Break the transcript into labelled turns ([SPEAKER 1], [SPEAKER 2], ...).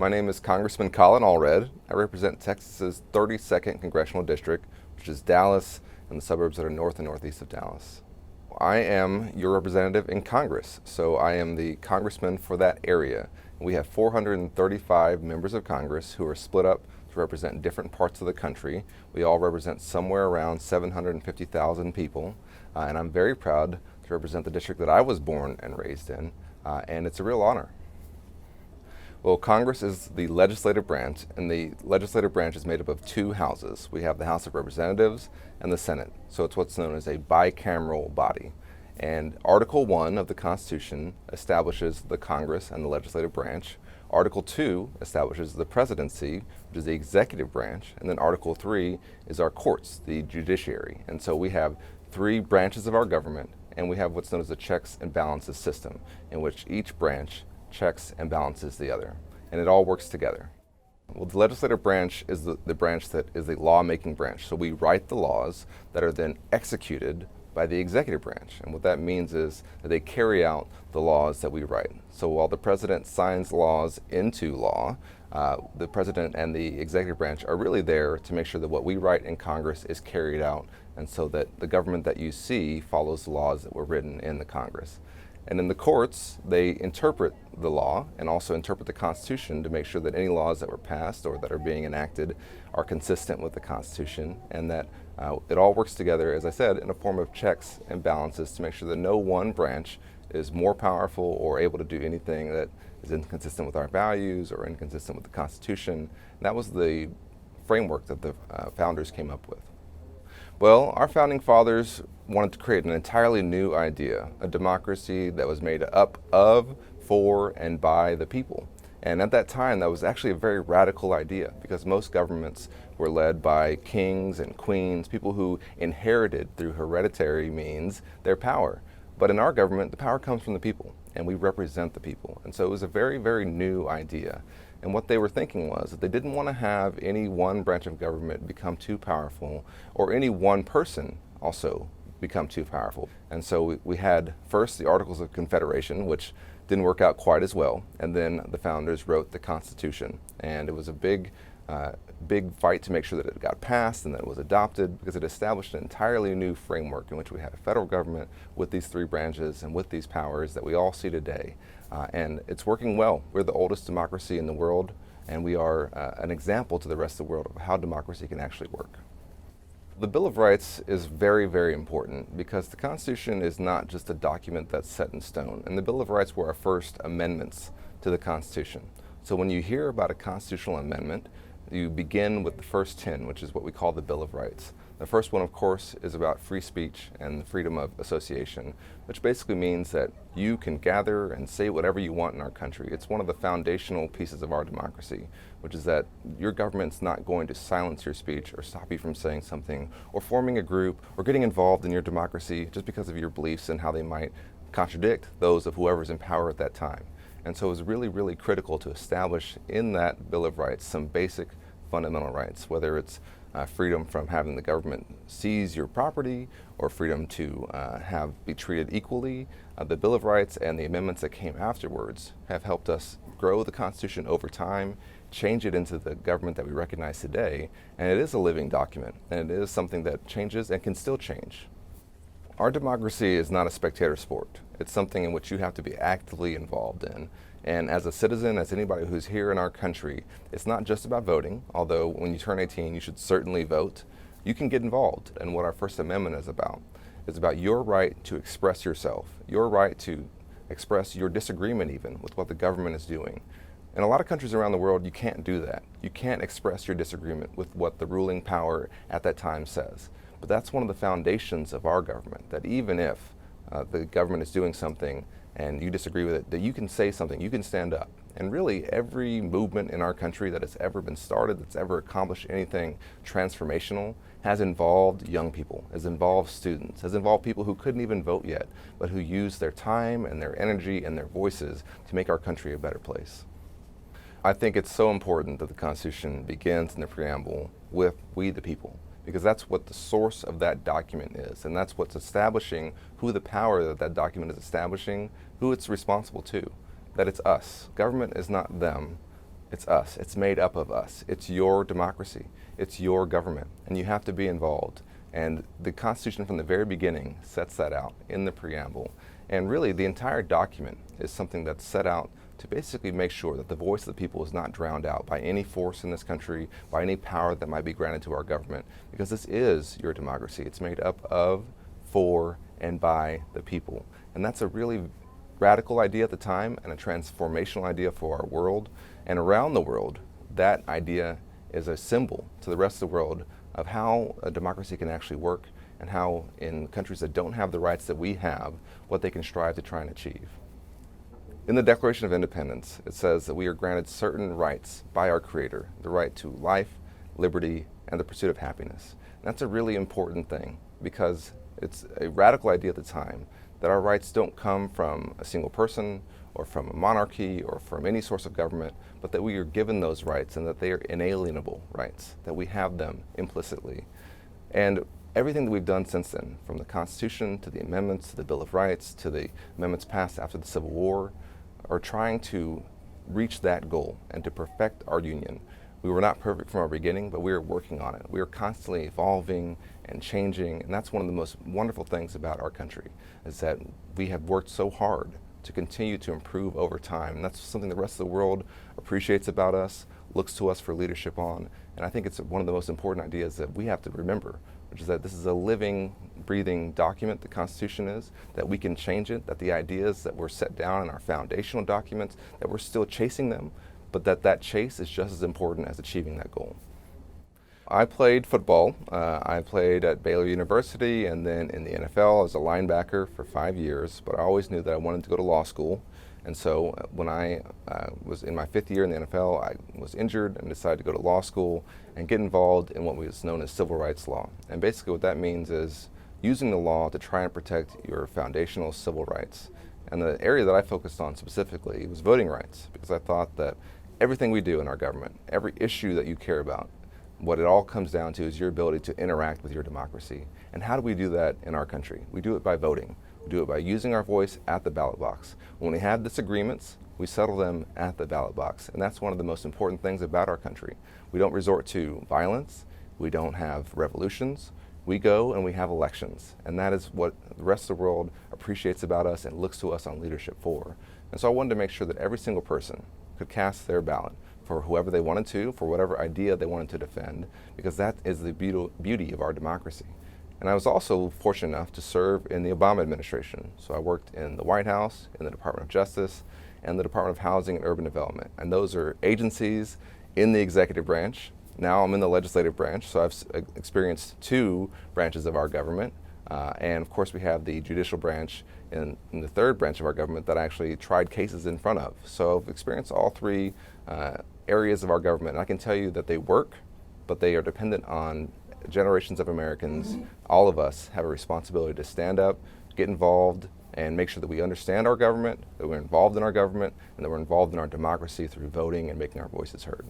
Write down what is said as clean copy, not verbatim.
[SPEAKER 1] My name is Congressman Collin Allred. I represent Texas's 32nd Congressional District, which is Dallas and the suburbs that are north and northeast of Dallas. I am your representative in Congress, so I am the congressman for that area. We have 435 members of Congress who are split up to represent different parts of the country. We all represent somewhere around 750,000 people, and I'm very proud to represent the district that I was born and raised in, and it's a real honor. Well, Congress is the legislative branch, and the legislative branch is made up of two houses. We have the House of Representatives and the Senate, so it's what's known as a bicameral body. And Article 1 of the Constitution establishes the Congress and the legislative branch. Article 2 establishes the presidency, which is the executive branch, and then Article 3 is our courts, the judiciary. And so we have three branches of our government, and we have what's known as a checks and balances system, in which each branch checks and balances the other, and it all works together. Well, the legislative branch is the branch that is the law-making branch. So we write the laws that are then executed by the executive branch. And what that means is that they carry out the laws that we write. So while the president signs laws into law, the president and the executive branch are really there to make sure that what we write in Congress is carried out, and so that the government that you see follows the laws that were written in the Congress. And in the courts, they interpret the law and also interpret the Constitution to make sure that any laws that were passed or that are being enacted are consistent with the Constitution, and that it all works together, as I said, in a form of checks and balances to make sure that no one branch is more powerful or able to do anything that is inconsistent with our values or inconsistent with the Constitution. And that was the framework that the founders came up with. Well, our founding fathers wanted to create an entirely new idea, a democracy that was made up of, for, and by the people. And at that time, that was actually a very radical idea, because most governments were led by kings and queens, people who inherited through hereditary means their power. But in our government, the power comes from the people, and we represent the people. And so it was a very, very new idea. And what they were thinking was that they didn't want to have any one branch of government become too powerful, or any one person also become too powerful. And so we had first the Articles of Confederation, which didn't work out quite as well, and then the founders wrote the Constitution. And it was a big fight to make sure that it got passed and that it was adopted, because it established an entirely new framework in which we had a federal government with these three branches and with these powers that we all see today. And it's working well. We're the oldest democracy in the world, and we are an example to the rest of the world of how democracy can actually work. The Bill of Rights is very, very important, because the Constitution is not just a document that's set in stone. And the Bill of Rights were our first amendments to the Constitution. So when you hear about a constitutional amendment, you begin with the first 10, which is what we call the Bill of Rights. The first one, of course, is about free speech and the freedom of association, which basically means that you can gather and say whatever you want in our country. It's one of the foundational pieces of our democracy, which is that your government's not going to silence your speech or stop you from saying something or forming a group or getting involved in your democracy just because of your beliefs and how they might contradict those of whoever's in power at that time. And so it was really, really critical to establish in that Bill of Rights some basic fundamental rights, whether it's freedom from having the government seize your property or freedom to be treated equally. The Bill of Rights and the amendments that came afterwards have helped us grow the Constitution over time, change it into the government that we recognize today, and it is a living document, and it is something that changes and can still change. Our democracy is not a spectator sport. It's something in which you have to be actively involved in. And as a citizen, as anybody who's here in our country, it's not just about voting, although when you turn 18, you should certainly vote. You can get involved. And what our First Amendment is about your right to express yourself, your right to express your disagreement even with what the government is doing. In a lot of countries around the world, you can't do that. You can't express your disagreement with what the ruling power at that time says. But that's one of the foundations of our government, that even if the government is doing something and you disagree with it, that you can say something, you can stand up. And really every movement in our country that has ever been started, that's ever accomplished anything transformational, has involved young people, has involved students, has involved people who couldn't even vote yet, but who use their time and their energy and their voices to make our country a better place. I think it's so important that the Constitution begins in the preamble with "we the people," because that's what the source of that document is, and that's what's establishing who the power that that document is establishing, who it's responsible to, that it's us. Government is not them. It's us. It's made up of us. It's your democracy. It's your government, and you have to be involved. And the Constitution from the very beginning sets that out in the preamble. And really, the entire document is something that's set out to basically make sure that the voice of the people is not drowned out by any force in this country, by any power that might be granted to our government, because this is your democracy. It's made up of, for, and by the people. And that's a really radical idea at the time and a transformational idea for our world. And around the world, that idea is a symbol to the rest of the world of how a democracy can actually work and how in countries that don't have the rights that we have, what they can strive to try and achieve. In the Declaration of Independence, it says that we are granted certain rights by our Creator, the right to life, liberty, and the pursuit of happiness. And that's a really important thing because it's a radical idea at the time that our rights don't come from a single person or from a monarchy or from any source of government, but that we are given those rights and that they are inalienable rights, that we have them implicitly. And everything that we've done since then, from the Constitution to the amendments to the Bill of Rights to the amendments passed after the Civil War, are trying to reach that goal and to perfect our union. We were not perfect from our beginning, but we are working on it. We are constantly evolving and changing, and that's one of the most wonderful things about our country, is that we have worked so hard to continue to improve over time. And that's something the rest of the world appreciates about us, looks to us for leadership on, and I think it's one of the most important ideas that we have to remember, which is that this is a living, breathing document, the Constitution is, that we can change it, that the ideas that were set down in our foundational documents, that we're still chasing them, but that chase is just as important as achieving that goal. I played football. I played at Baylor University and then in the NFL as a linebacker for 5 years, but I always knew that I wanted to go to law school. And so when I was in my 5th year in the NFL, I was injured and decided to go to law school and get involved in what was known as civil rights law. And basically what that means is using the law to try and protect your foundational civil rights. And the area that I focused on specifically was voting rights, because I thought that everything we do in our government, every issue that you care about, what it all comes down to is your ability to interact with your democracy. And how do we do that in our country? We do it by voting. We do it by using our voice at the ballot box. When we have disagreements, we settle them at the ballot box. And that's one of the most important things about our country. We don't resort to violence. We don't have revolutions. We go and we have elections. And that is what the rest of the world appreciates about us and looks to us on leadership for. And so I wanted to make sure that every single person could cast their ballot for whoever they wanted to, for whatever idea they wanted to defend, because that is the beauty of our democracy. And I was also fortunate enough to serve in the Obama administration. So I worked in the White House, in the Department of Justice, and the Department of Housing and Urban Development. And those are agencies in the executive branch. Now I'm in the legislative branch, so I've experienced 2 branches of our government. And of course we have the judicial branch in the 3rd branch of our government that I actually tried cases in front of. So I've experienced all 3 areas of our government. And I can tell you that they work, but they are dependent on generations of Americans. All of us have a responsibility to stand up, get involved, and make sure that we understand our government, that we're involved in our government, and that we're involved in our democracy through voting and making our voices heard.